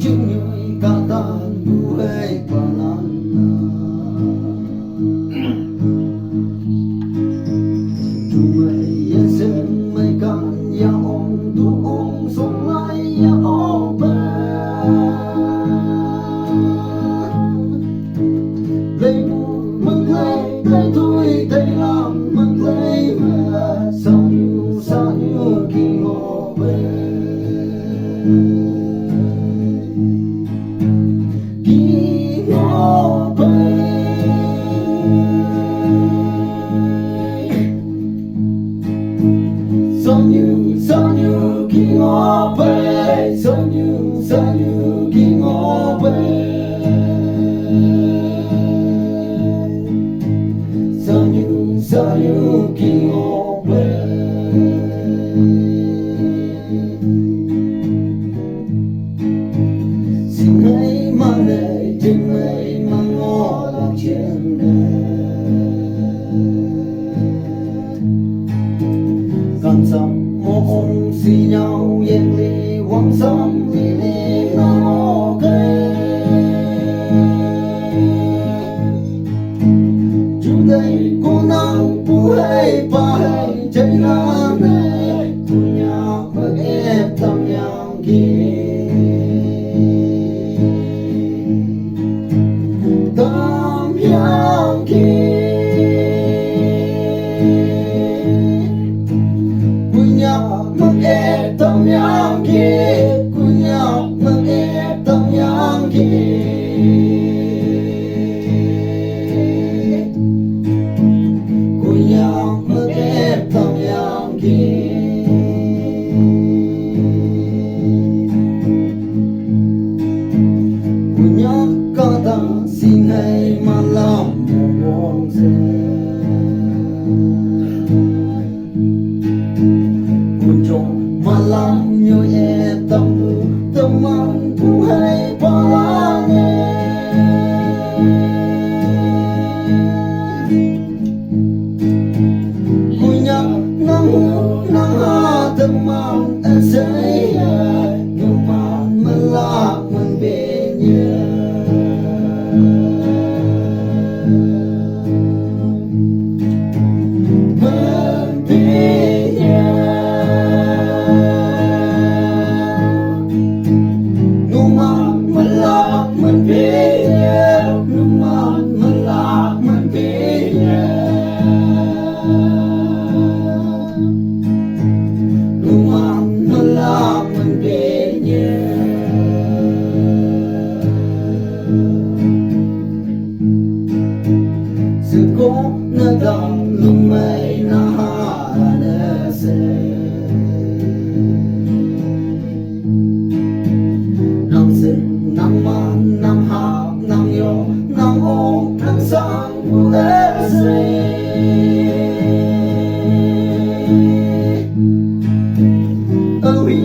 Jinyoy katan buhay panana Tumay yasem may kanya ong tuong Songlay ya oba Lay mo maglay Tay tuy tay lam maglay Sa iyo king oba Sanyu king obe Sanyu king obe Sanyu king obe Xin hãy mang đời trên mây mang ngõ lạc trên gần dòng mong xì nhau yên ly hoàng sông vì ly nam ok chúng đây cô nắng bù hay ba hay chạy nam này tu nhà bậc ép tâm nhang kia tâm nhang kia tâm nhang kia kunya mang ép tâm nhang kia kunya mang ép tâm nhang kia kunya kata xin hãy malam buông malam nyo e tamu teman ku hai palange punya nang ha teman saya numan melak membenya Nadang lumay na hanase Nang sin, nang man, nang hak, nang yo Nang ong, nang sang bulese Ơi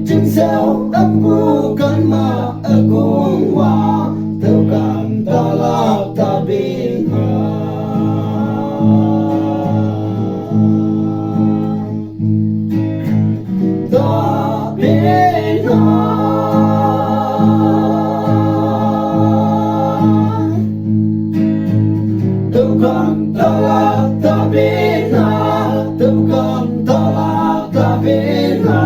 chính sao âm bukan ma agung wa Taukan talak tabin Tukan talak tabina Tukan talak tabina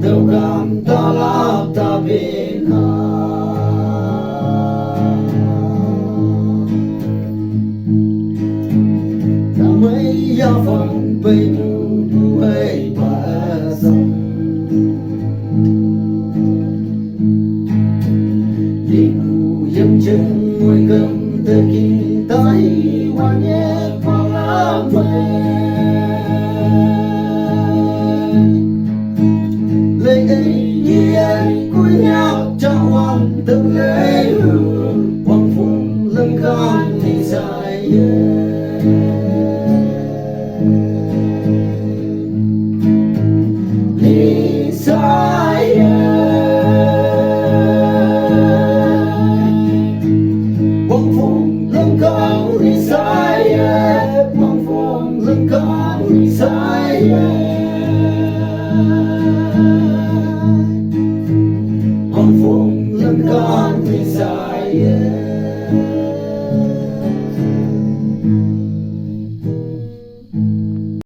Tukan talak tabina Damai ya phong bay du hay ba sông Dâm chân môi cầm tơ kỳ tay hoa nhẹ hoa lá mây Lời ấy như ai cuối nhạc cho hoàng từng lễ hương Hoàng phùng lưng con thì dài Đi dài Mong phùng lưng con Kan kan Visaya